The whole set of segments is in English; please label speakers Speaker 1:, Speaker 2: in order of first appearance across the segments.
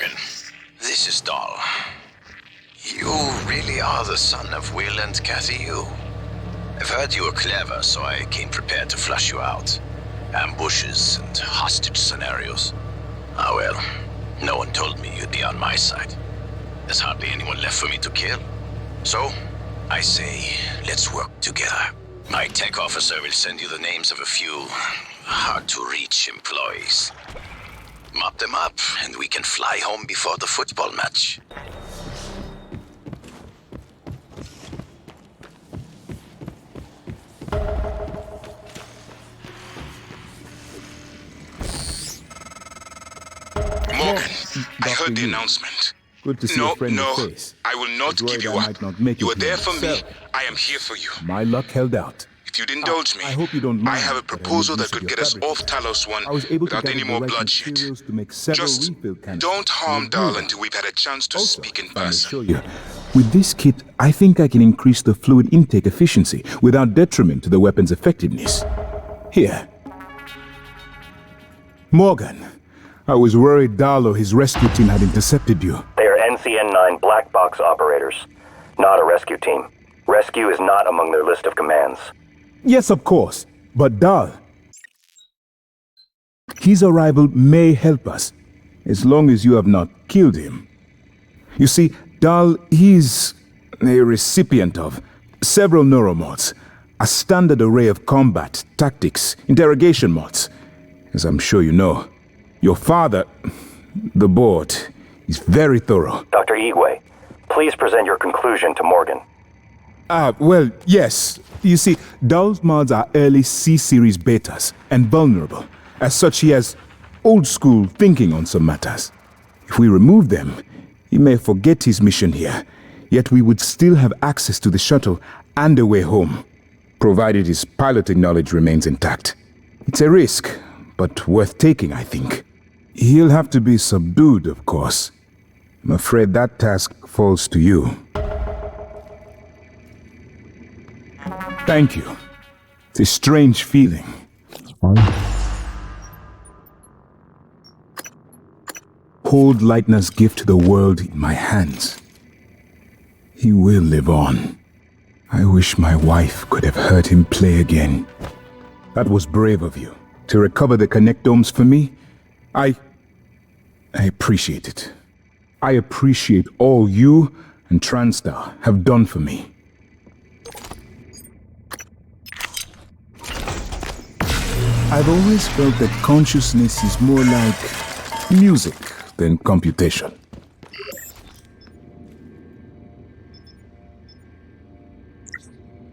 Speaker 1: Morgan. This is Dahl. You really are the son of Will and Kathy Yu. I've heard you are clever, so I came prepared to flush you out. Ambushes and hostage scenarios. Ah well, no one told me you'd be on my side. There's hardly anyone left for me to kill. So, I say, let's work together. My tech officer will send you the names of a few hard-to-reach employees. Mop them up, and we can fly home before the football match.
Speaker 2: Morgan, I heard the announcement.
Speaker 3: Good to see a friendly face.
Speaker 2: I will not give you up. You were there for me. I am here for you.
Speaker 3: My luck held out.
Speaker 2: If you'd indulge me,
Speaker 3: I hope you don't mind,
Speaker 2: I have a proposal that could get us off Talos 1 without any more bloodshed. Just don't harm Dahl until we've had a chance to speak in person.
Speaker 3: With this kit, I think I can increase the fluid intake efficiency without detriment to the weapon's effectiveness. Here. Morgan, I was worried Dahl or his rescue team had intercepted you.
Speaker 4: They are NCN-9 black box operators, not a rescue team. Rescue is not among their list of commands.
Speaker 3: Yes, of course. But Dahl, his arrival may help us, as long as you have not killed him. You see, Dahl is a recipient of several neuromods, a standard array of combat, tactics, interrogation mods. As I'm sure you know, your father, the board, is very thorough.
Speaker 4: Dr. Igwe, please present your conclusion to Morgan.
Speaker 3: Well, yes. You see, Dahl's mods are early C-series betas and vulnerable. As such, he has old-school thinking on some matters. If we remove them, he may forget his mission here, yet we would still have access to the shuttle and a way home, provided his piloting knowledge remains intact. It's a risk, but worth taking, I think. He'll have to be subdued, of course. I'm afraid that task falls to you. Thank you. It's a strange feeling. Hold Leitner's gift to the world in my hands. He will live on. I wish my wife could have heard him play again. That was brave of you, to recover the connectomes for me. I appreciate it. I appreciate all you and TranStar have done for me. I've always felt that consciousness is more like music than computation.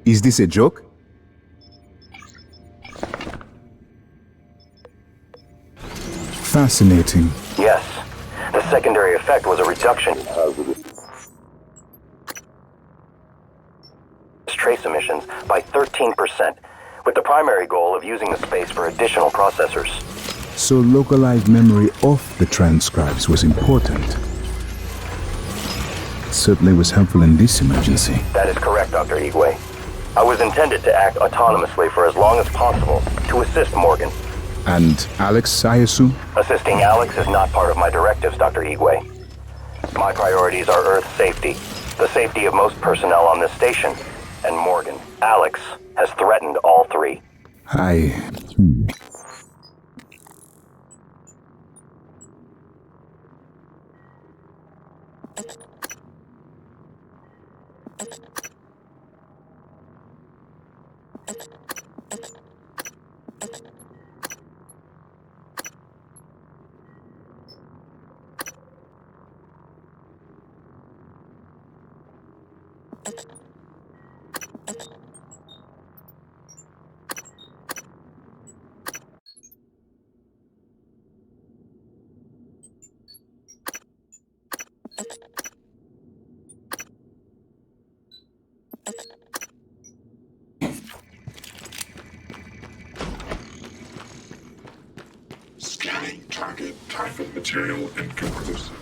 Speaker 3: Is this a joke? Fascinating.
Speaker 4: Yes. The secondary effect was a reduction trace emissions by 13%, with the primary goal of using the space for additional processors.
Speaker 3: So localized memory off the transcribes was important. It certainly was helpful in this emergency.
Speaker 4: That is correct, Dr. Igwe. I was intended to act autonomously for as long as possible to assist Morgan.
Speaker 3: And Alex, I assume?
Speaker 4: Assisting Alex is not part of my directives, Dr. Igwe. My priorities are Earth's safety, the safety of most personnel on this station, and Morgan. Alex has threatened all three.
Speaker 5: Scanning target Typhon material inconclusive.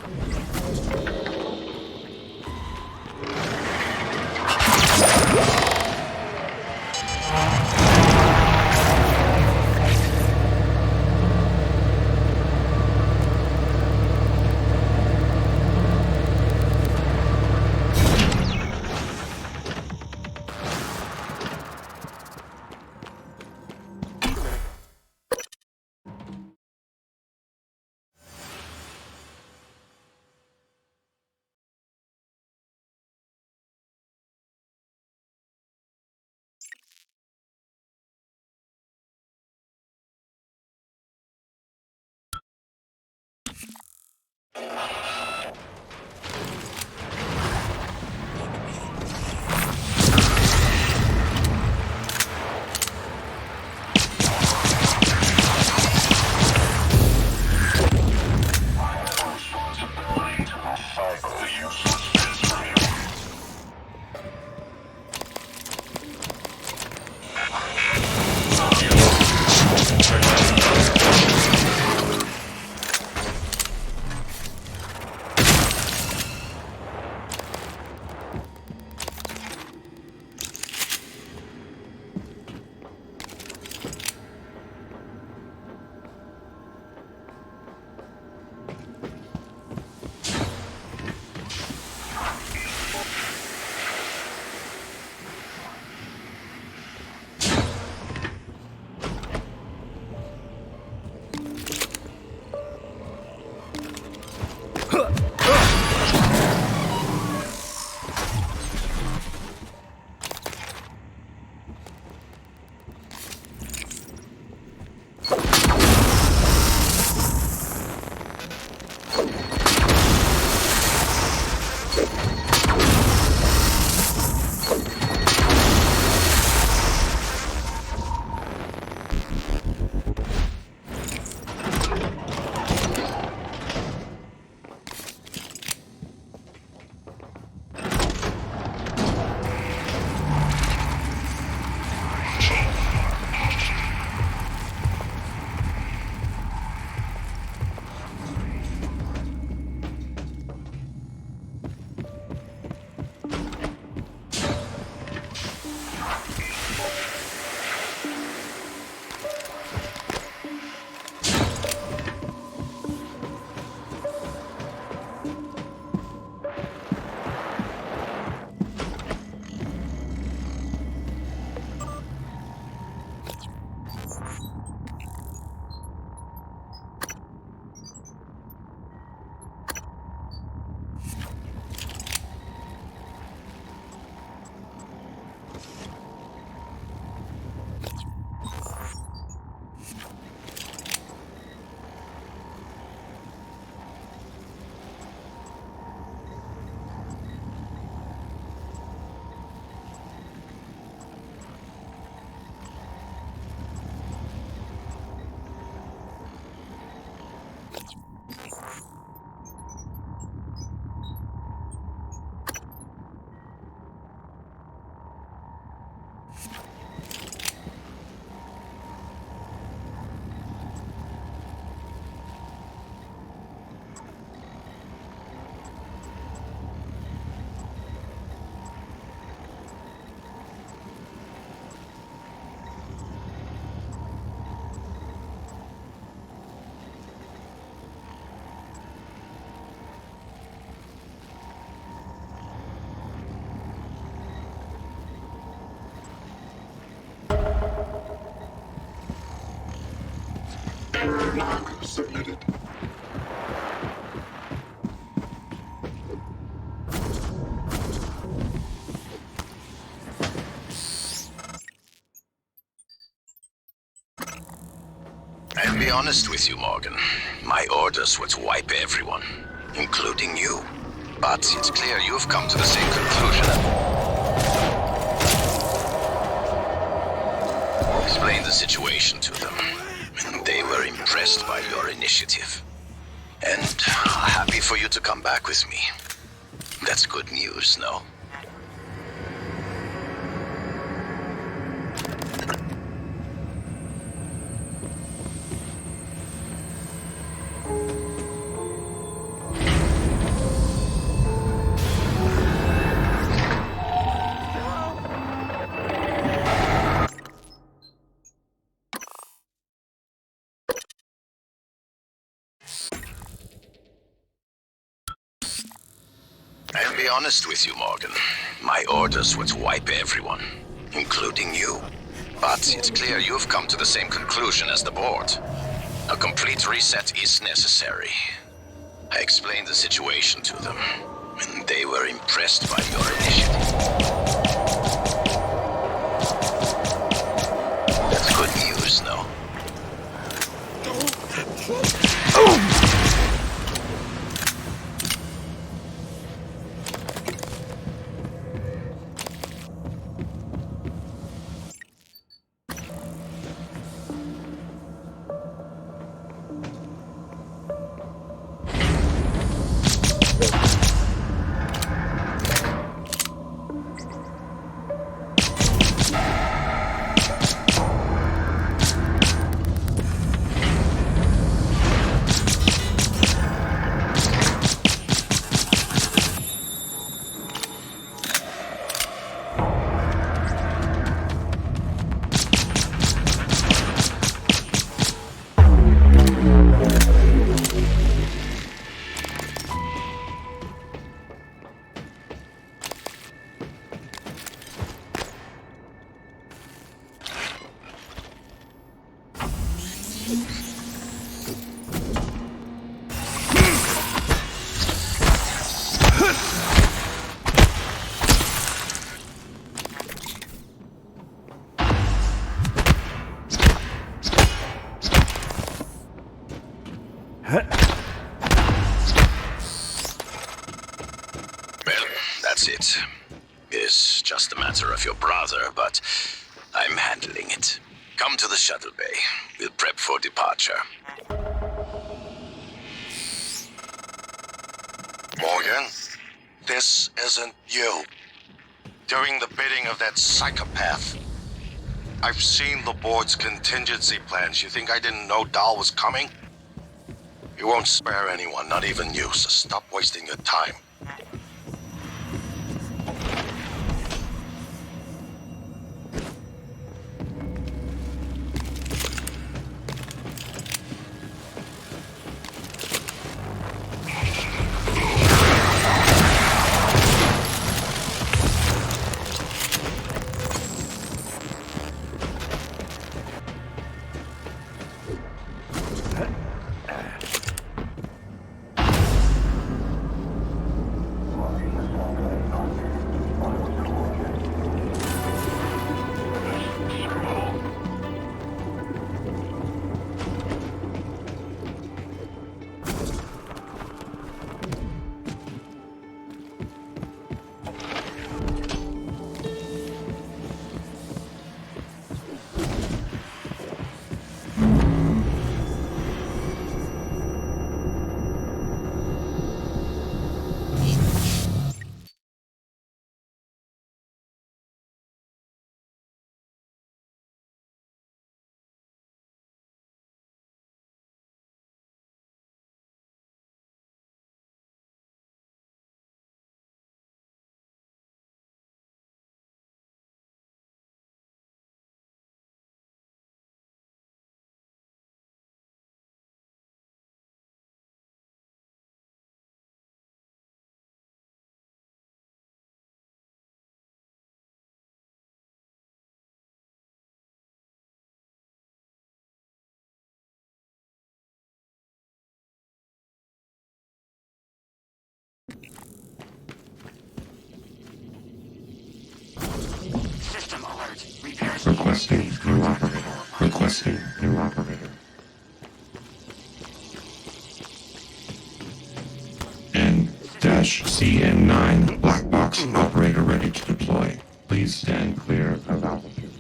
Speaker 5: Log submitted.
Speaker 1: I'll be honest with you, Morgan. My orders were to wipe everyone, including you. But it's clear you've come to the same conclusion. Explain the situation to them. They were impressed by your initiative. And happy for you to come back with me. That's good news, no? I'll be honest with you, Morgan. My orders were to wipe everyone, including you. But it's clear you've come to the same conclusion as the board. A complete reset is necessary. I explained the situation to them, and they were impressed by your initiative. That's good news, no? That's it. It's just a matter of your brother, but I'm handling it. Come to the shuttle bay. We'll prep for departure.
Speaker 6: Morgan, this isn't you. Doing the bidding of that psychopath. I've seen the board's contingency plans. You think I didn't know Dahl was coming? He won't spare anyone, not even you, so stop wasting your time.
Speaker 5: System alert. Repairs requesting new operator. Requesting new operator. N-CN9 black box operator ready to deploy. Please stand clear of altitude.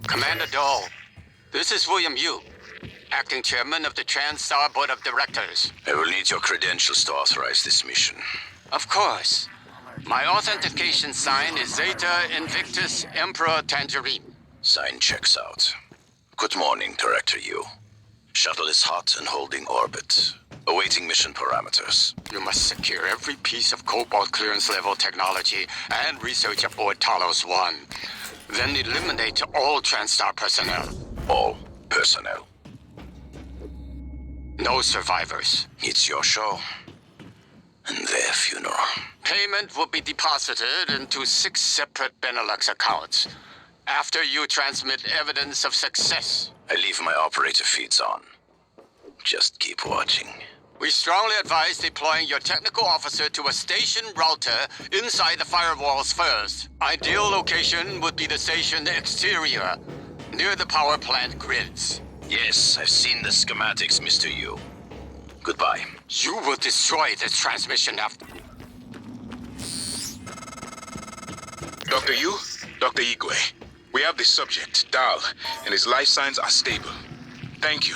Speaker 7: Commander Dahl, this is William Yu, acting chairman of the TranStar Board of Directors.
Speaker 1: I will need your credentials to authorize this mission.
Speaker 7: Of course. My authentication sign is Zeta Invictus Emperor Tangerine.
Speaker 1: Sign checks out. Good morning, Director Yu. Shuttle is hot and holding orbit. Awaiting mission parameters.
Speaker 7: You must secure every piece of Cobalt clearance level technology and research aboard Talos 1. Then eliminate all TranStar personnel.
Speaker 1: All personnel.
Speaker 7: No survivors.
Speaker 1: It's your show. and their funeral.
Speaker 7: Payment will be deposited into 6 separate Benelux accounts after you transmit evidence of success.
Speaker 1: I leave my operator feeds on. Just keep watching.
Speaker 7: We strongly advise deploying your technical officer to a station router inside the firewalls first. Ideal location would be the station exterior, near the power plant grids.
Speaker 1: Yes, I've seen the schematics, Mr. Yu. Goodbye.
Speaker 7: You will destroy this transmission after...
Speaker 2: Dr. Yu, Dr. Igwe, we have the subject, Dal, and his life signs are stable. Thank you.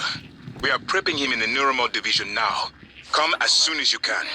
Speaker 2: We are prepping him in the Neuromod division now. Come as soon as you can.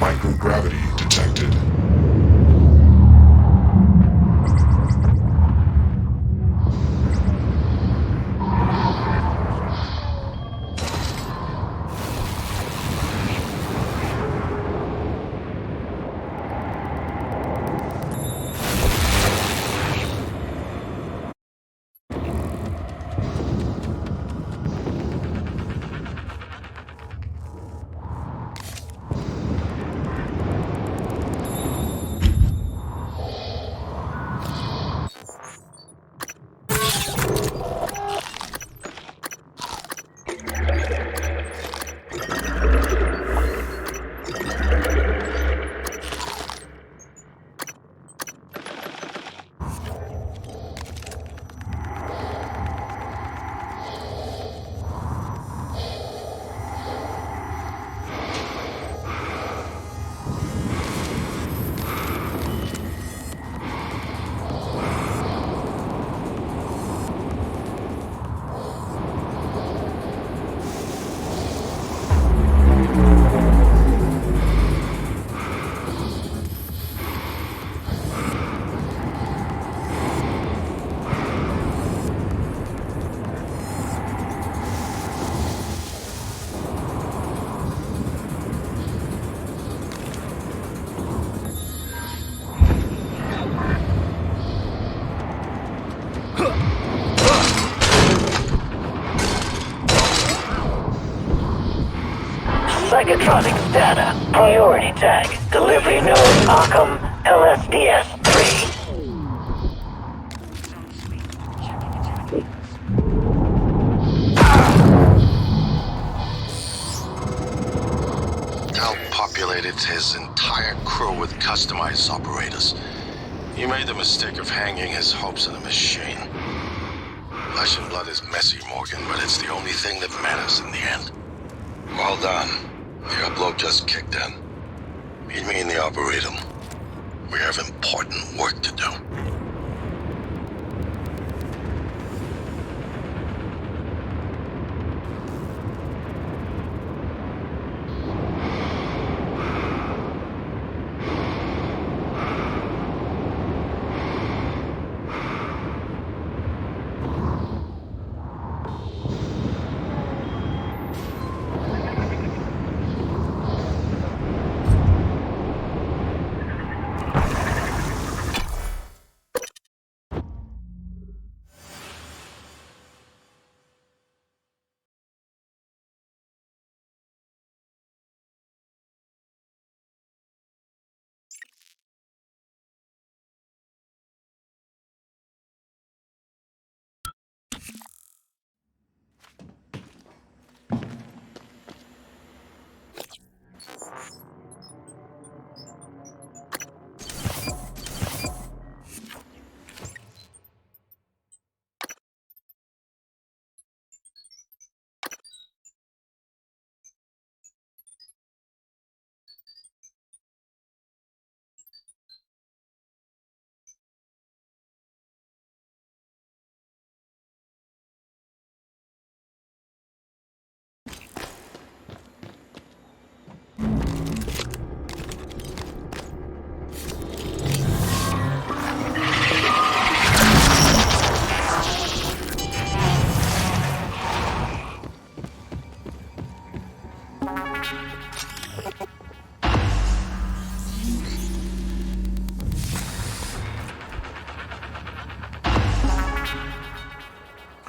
Speaker 5: Microgravity detected.
Speaker 4: Psychotronics data. Priority tag. Delivery node Arkham LSDS-3.
Speaker 6: Dal populated his entire crew with customized operators. He made the mistake of hanging his hopes on a machine. Flesh and blood is messy, Morgan, but it's the only thing that matters in the end. Well done. The upload just kicked in. Meet me in the Arboretum. We have important work to do.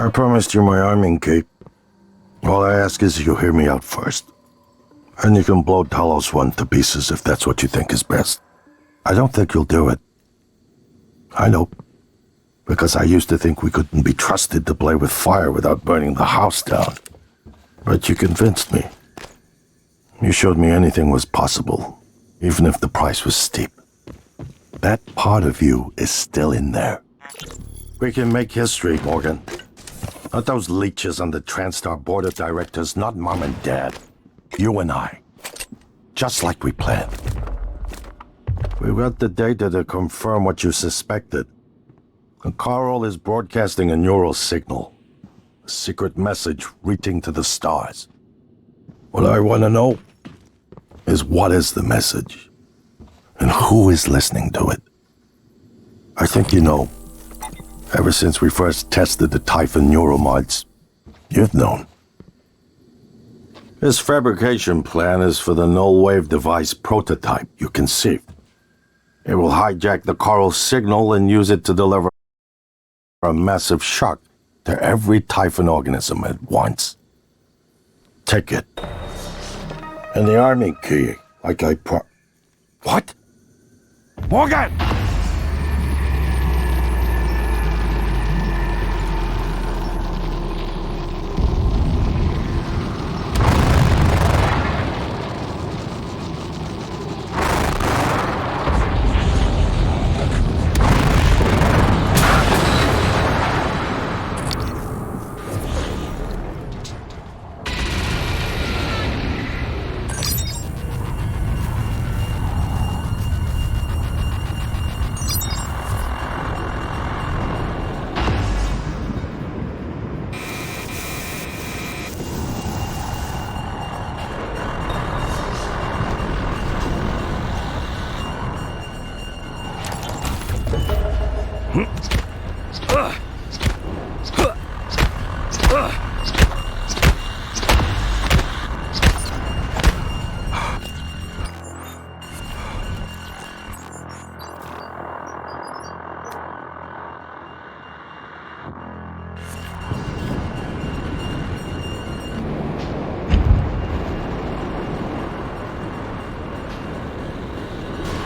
Speaker 6: I promised you my arming cape. All I ask is you hear me out first. And you can blow Talos 1 to pieces if that's what you think is best. I don't think you'll do it. I know. Because I used to think we couldn't be trusted to play with fire without burning the house down. But you convinced me. You showed me anything was possible, even if the price was steep. That part of you is still in there. We can make history, Morgan. Not those leeches on the TranStar board of directors, not Mom and Dad. You and I. Just like we planned. We've got the data to confirm what you suspected. And Carl is broadcasting a neural signal. A secret message reaching to the stars. What I want to know is what is the message? And who is listening to it? I think you know. Ever since we first tested the Typhon neuromods, you've known. This fabrication plan is for the null-wave device prototype you conceived. It will hijack the Carl signal and use it to deliver a massive shock to every Typhon organism at once. Take it. And the army key, like I What? Morgan!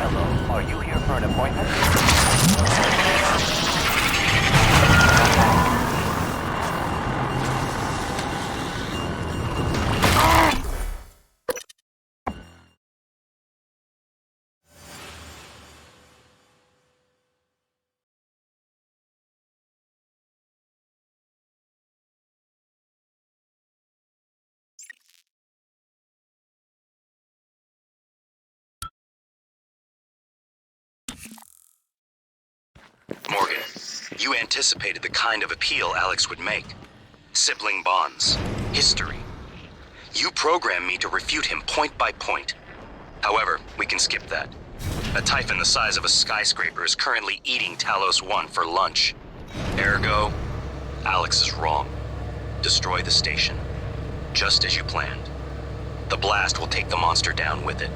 Speaker 4: Hello, are you here for an appointment?
Speaker 8: Morgan, you anticipated the kind of appeal Alex would make. Sibling bonds, history. You programmed me to refute him point by point. However, we can skip that. A Typhon the size of a skyscraper is currently eating Talos 1 for lunch. Ergo, Alex is wrong. Destroy the station. Just as you planned. The blast will take the monster down with it.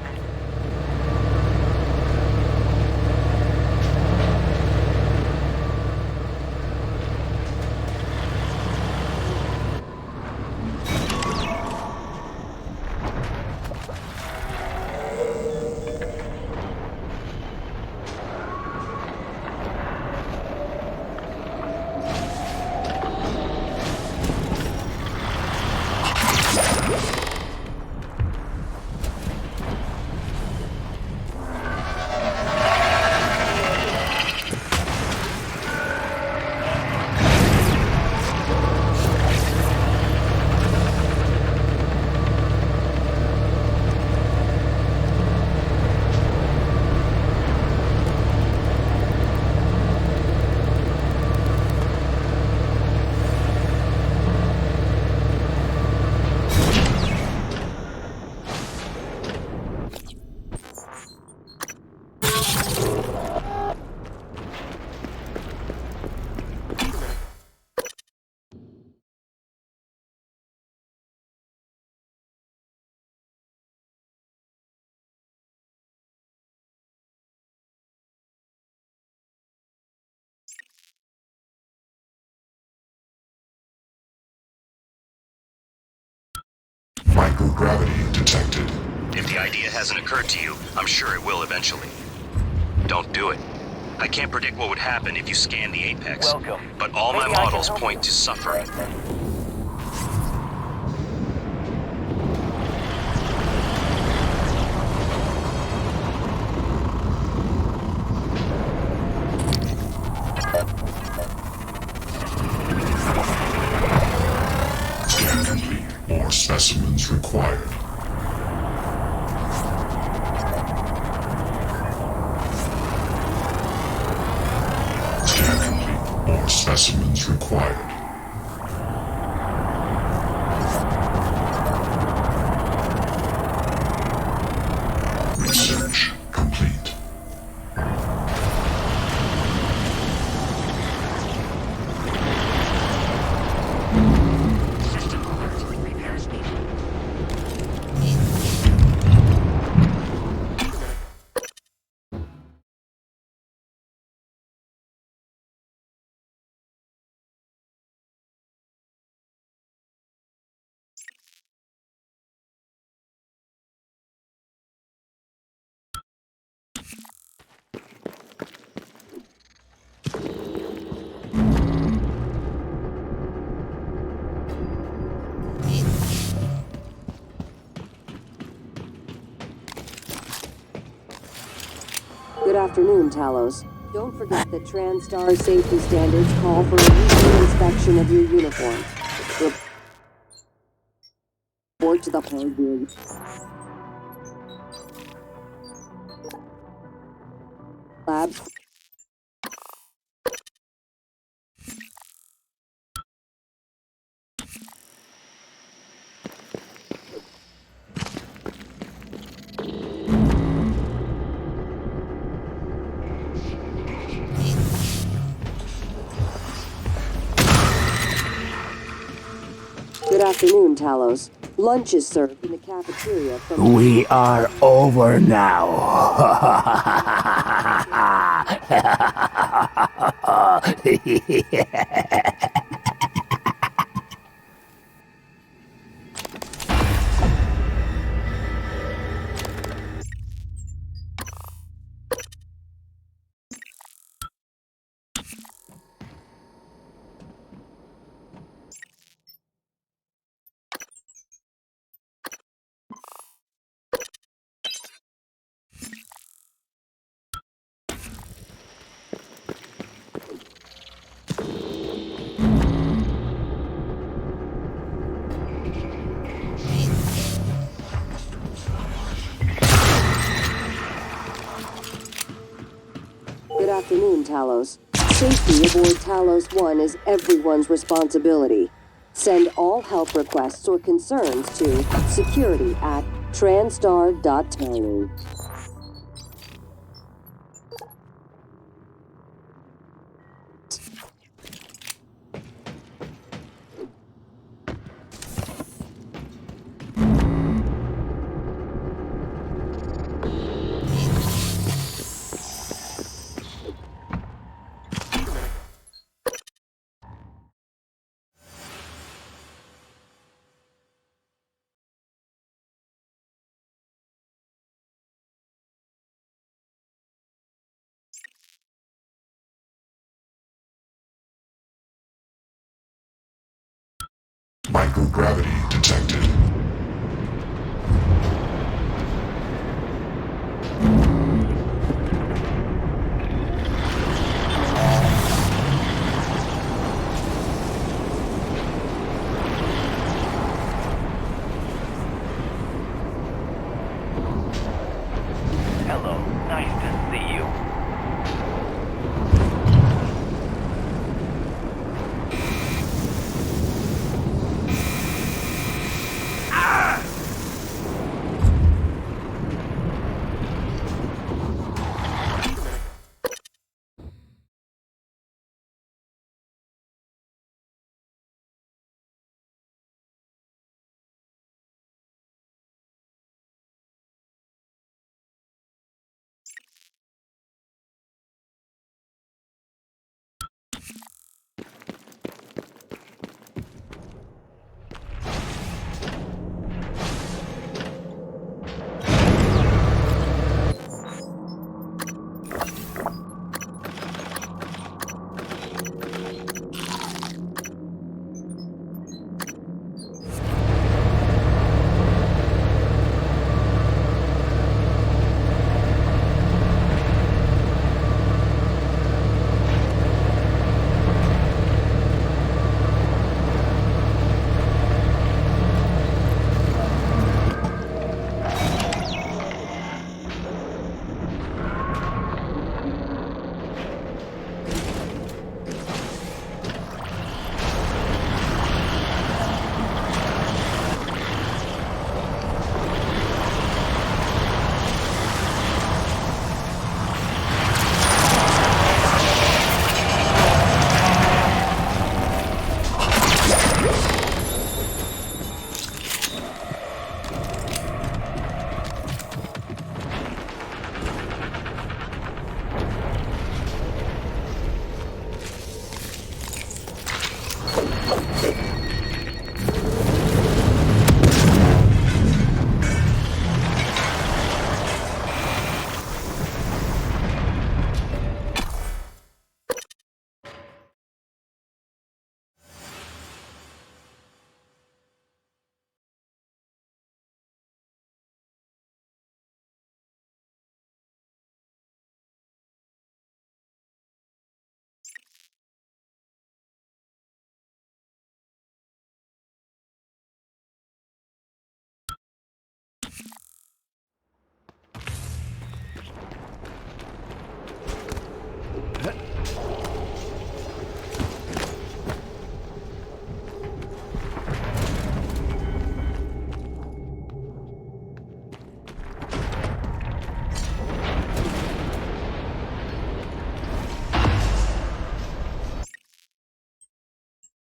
Speaker 5: Microgravity detected.
Speaker 8: If the idea hasn't occurred to you, I'm sure it will eventually. Don't do it. I can't predict what would happen if you scan the Apex.
Speaker 4: Welcome.
Speaker 8: But all my
Speaker 4: Maybe I can
Speaker 8: models
Speaker 4: help
Speaker 8: point
Speaker 4: you.
Speaker 8: to suffering.
Speaker 5: Scan complete. More specimens required. Scan complete. More specimens required. Research complete.
Speaker 9: Good afternoon, Talos. Don't forget that TranStar safety standards call for a routine inspection of your uniform. Report to the hardware. Labs. Good afternoon, Talos. Lunch is served in the cafeteria from...
Speaker 3: We are over now.
Speaker 9: Good afternoon, Talos. Safety aboard Talos 1 is everyone's responsibility. Send all help requests or concerns to security@transtar.talos.
Speaker 5: Microgravity detected.
Speaker 4: Hello. Nice to see you.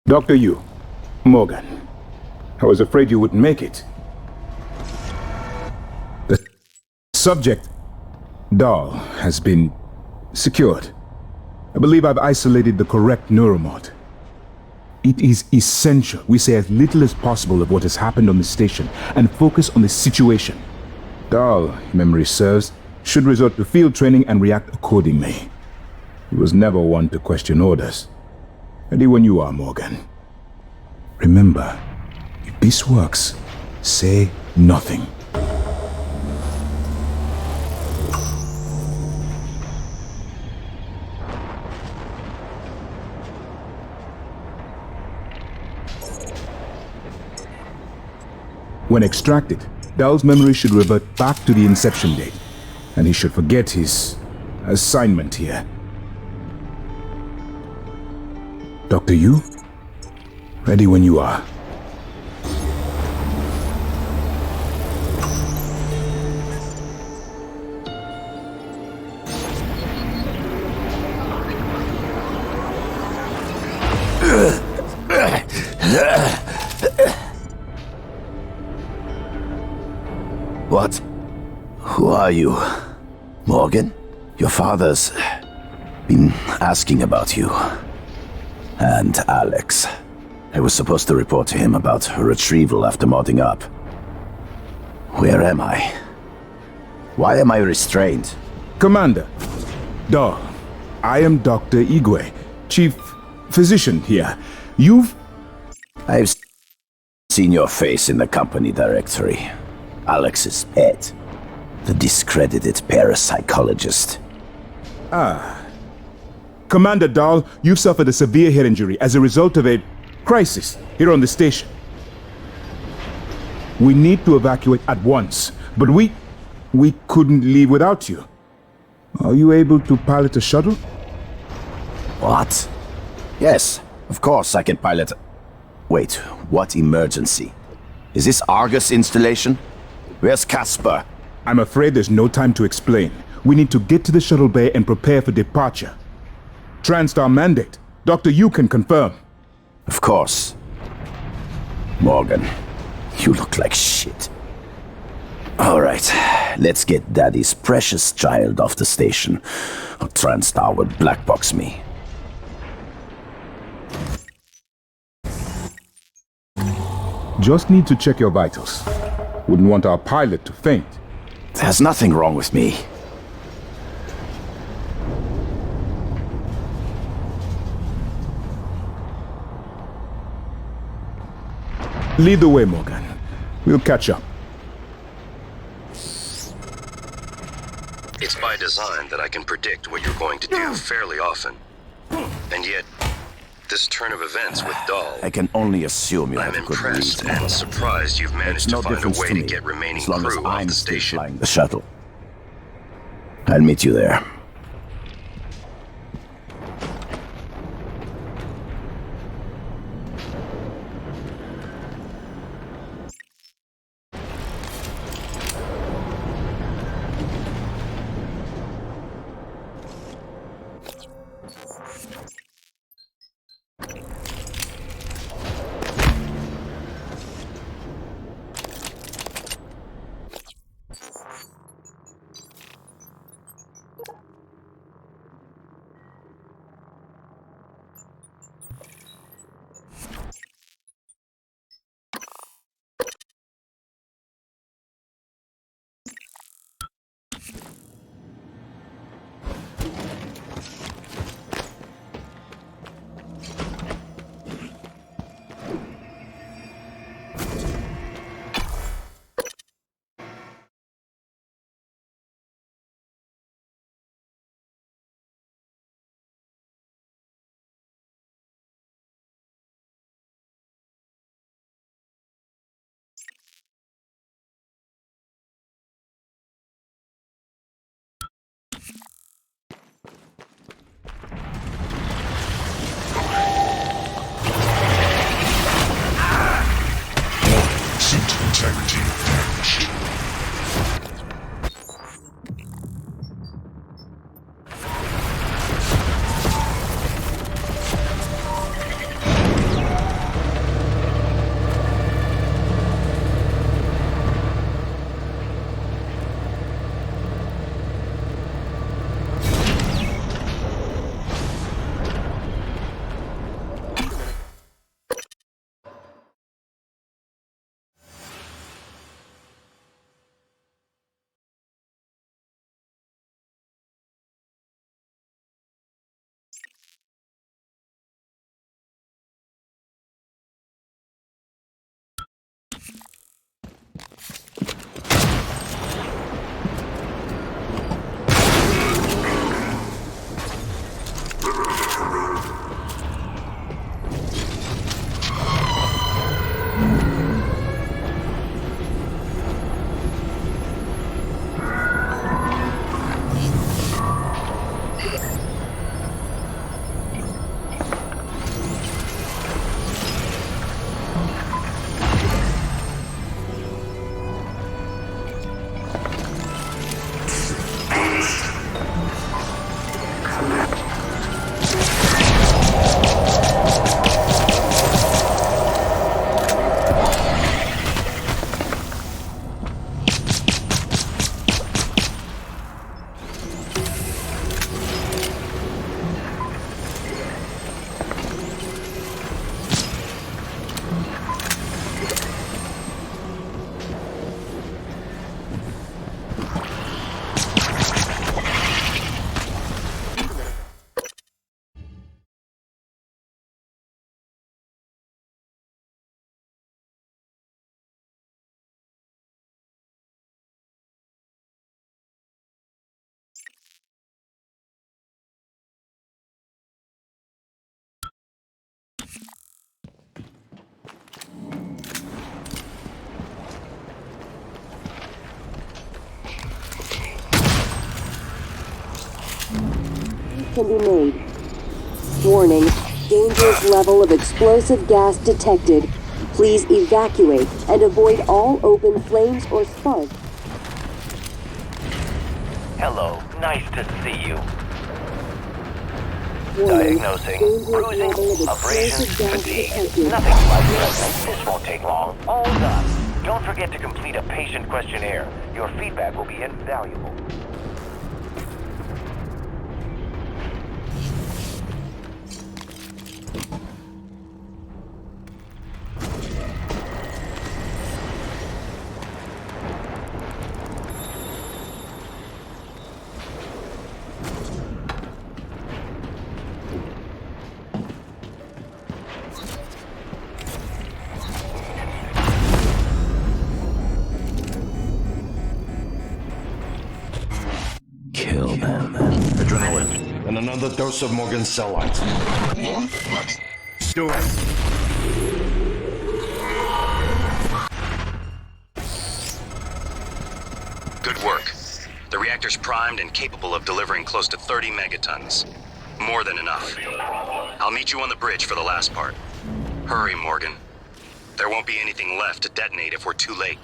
Speaker 3: Dr. Yu, Morgan, I was afraid you wouldn't make it. The subject, Dahl, has been secured. I believe I've isolated the correct neuromod. It is essential we say as little as possible of what has happened on the station and focus on the situation. Dahl, if memory serves, should resort to field training and react accordingly. He was never one to question orders. Ready when you are, Morgan. Remember, if this works, say nothing. When extracted, Dahl's memory should revert back to the inception date, and he should forget his assignment here. Dr. Yu? Ready when you are.
Speaker 10: What? Who are you? Morgan? Your father's been asking about you. And Alex. I was supposed to report to him about her retrieval after modding up. Where am I? Why am I restrained?
Speaker 3: Commander, Dahl, I am Dr. Igwe, Chief Physician here.
Speaker 10: I've seen your face in the company directory. Alex's pet. The discredited parapsychologist.
Speaker 3: Commander Dahl, you've suffered a severe head injury as a result of a crisis here on the station. We need to evacuate at once, but we couldn't leave without you. Are you able to pilot a shuttle?
Speaker 10: What? Yes, of course I can pilot. Wait, what emergency? Is this Argus installation? Where's Casper?
Speaker 3: I'm afraid there's no time to explain. We need to get to the shuttle bay and prepare for departure. Transtar mandate. Dr. Yu can confirm.
Speaker 10: Of course. Morgan, you look like shit. Alright, let's get Daddy's precious child off the station, or Transtar would blackbox me.
Speaker 3: Just need to check your vitals. Wouldn't want our pilot to faint.
Speaker 10: There's nothing wrong with me.
Speaker 3: Lead the way, Morgan. We'll catch up.
Speaker 8: It's by design that I can predict what you're going to do fairly often. And yet, this turn of events with Dahl,
Speaker 10: I can only assume you
Speaker 8: I'm
Speaker 10: have a good
Speaker 8: impressed
Speaker 10: reason.
Speaker 8: and surprised you've managed
Speaker 10: It's
Speaker 8: to
Speaker 10: no
Speaker 8: find a
Speaker 10: difference
Speaker 8: way
Speaker 10: to
Speaker 8: to
Speaker 10: me,
Speaker 8: get remaining
Speaker 10: as long as
Speaker 8: crew off
Speaker 10: I'm
Speaker 8: the
Speaker 10: still
Speaker 8: station.
Speaker 10: flying the shuttle. I'll meet you there.
Speaker 9: can be made. Warning, dangerous level of explosive gas detected. Please evacuate and avoid all open flames or sparks.
Speaker 4: Hello, nice to see you.
Speaker 9: Warning,
Speaker 4: Diagnosing,
Speaker 9: dangerous
Speaker 4: bruising,
Speaker 9: level of
Speaker 4: abrasions,
Speaker 9: explosive gas
Speaker 4: fatigue.
Speaker 9: detected.
Speaker 4: Nothing life-threatening. This won't take long. All done. Don't forget to complete a patient questionnaire. Your feedback will be invaluable.
Speaker 10: Kill them.
Speaker 6: Adrenaline. And another dose of Morgan's cell lines. Do it.
Speaker 8: Good work. The reactor's primed and capable of delivering close to 30 megatons. More than enough. I'll meet you on the bridge for the last part. Hurry, Morgan. There won't be anything left to detonate if we're too late.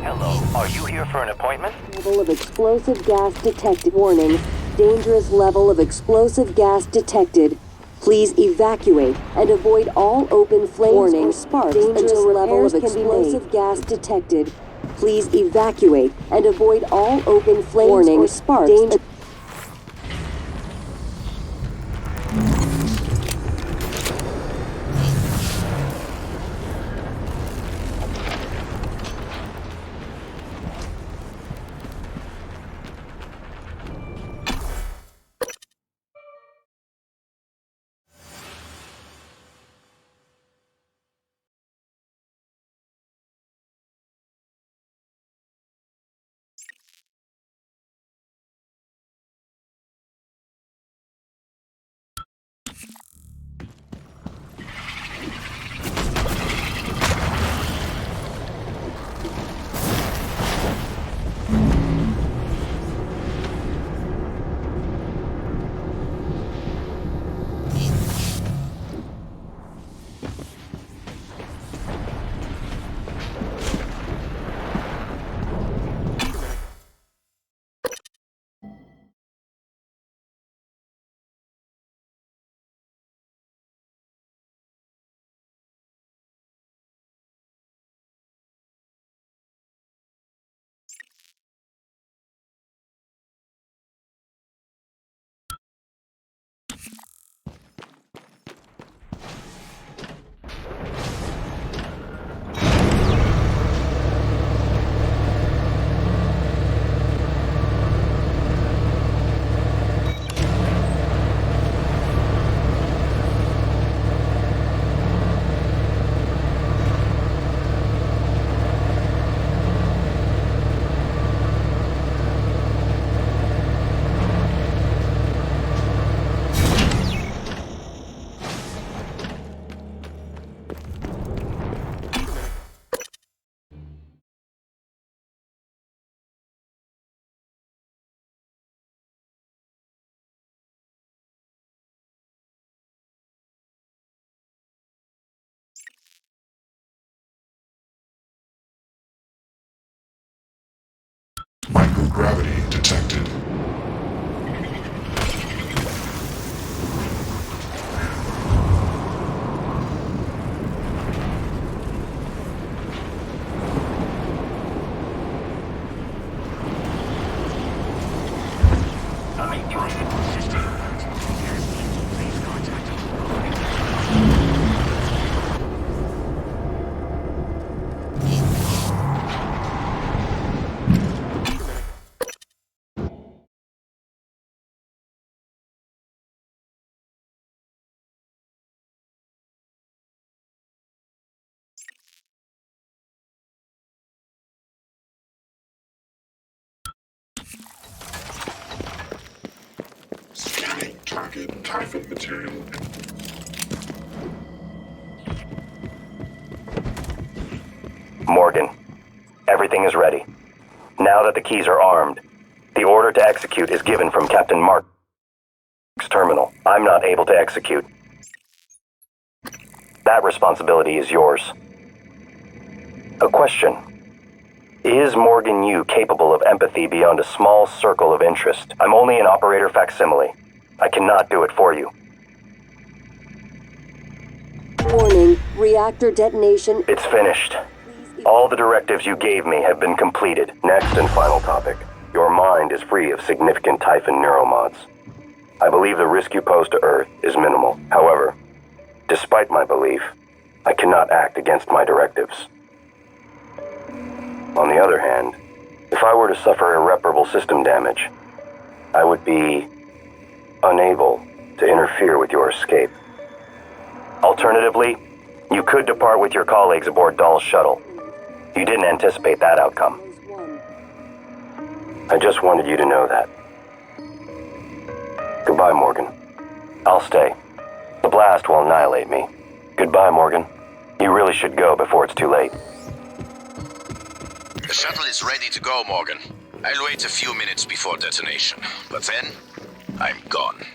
Speaker 4: Hello, are you here for an appointment?
Speaker 9: Level of explosive gas detected. Warning, dangerous level of explosive gas detected. Please evacuate and avoid all open flames or sparks. Dangerous level of explosive gas detected. Please evacuate and avoid all open flames or sparks.
Speaker 5: Microgravity detected. target Typhon material.
Speaker 4: Morgan, everything is ready. Now that the keys are armed, the order to execute is given from Captain Mark's terminal. I'm not able to execute. That responsibility is yours. A question. Is Morgan Yu capable of empathy beyond a small circle of interest? I'm only an operator facsimile. I cannot do it for you.
Speaker 9: Warning, reactor detonation.
Speaker 4: It's finished. All the directives you gave me have been completed. Next and final topic. Your mind is free of significant Typhon neuromods. I believe the risk you pose to Earth is minimal. However, despite my belief, I cannot act against my directives. On the other hand, if I were to suffer irreparable system damage, I would be unable to interfere with your escape. Alternatively, you could depart with your colleagues aboard Dahl's shuttle. You didn't anticipate that outcome. I just wanted you to know that. Goodbye, Morgan. I'll stay. The blast will annihilate me. Goodbye, Morgan. You really should go before it's too late.
Speaker 1: The shuttle is ready to go, Morgan. I'll wait a few minutes before detonation, but then I'm gone.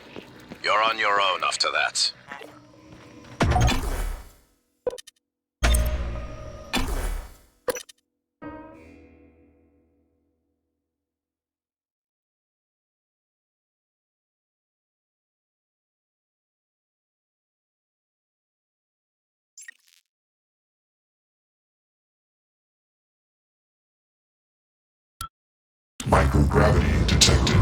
Speaker 1: You're on your own after that.
Speaker 5: Microgravity detected.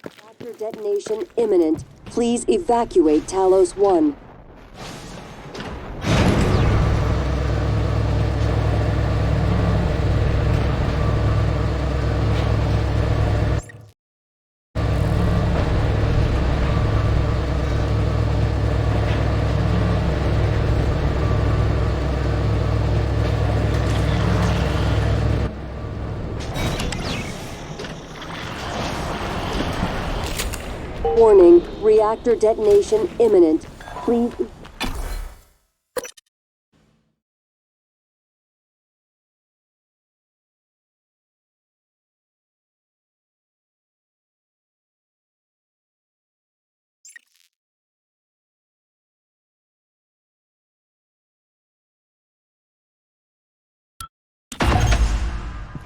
Speaker 9: Reactor detonation imminent. Please evacuate Talos 1. Warning, reactor detonation imminent. Please...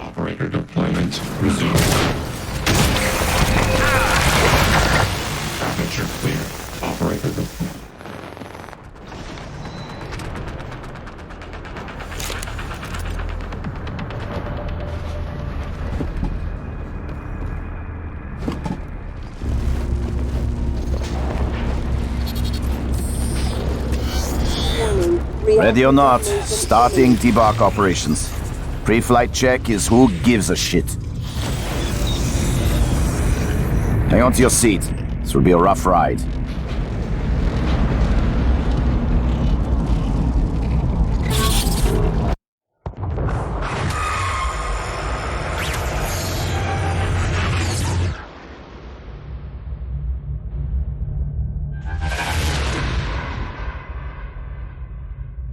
Speaker 5: Operator deployment resumed. Aperture clear. Operator deployment.
Speaker 10: Ready or not, starting debark operations. Pre-flight check is who gives a shit. Hang on to your seat. This will be a rough ride.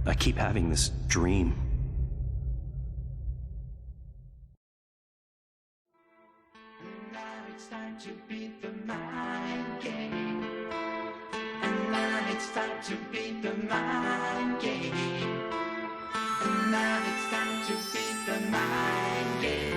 Speaker 11: I keep having this dream.
Speaker 12: It's time to beat the mind game. And now it's time to beat the mind game. And now it's time to beat the mind game.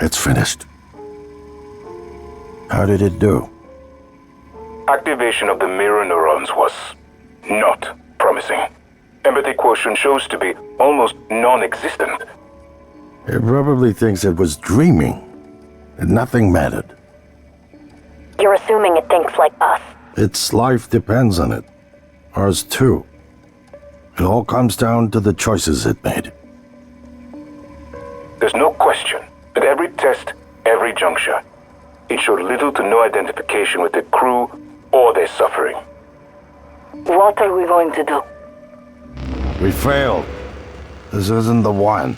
Speaker 10: It's finished. How did it do?
Speaker 2: Activation of the mirror neurons was not promising. Empathy quotient shows to be almost non-existent.
Speaker 10: It probably thinks it was dreaming, and nothing mattered.
Speaker 13: You're assuming it thinks like us.
Speaker 10: Its life depends on it. Ours too. It all comes down to the choices it made.
Speaker 2: There's no question that every test, every juncture, it showed little to no identification with the crew or their suffering.
Speaker 13: What are we going to do?
Speaker 10: We failed. This isn't the one.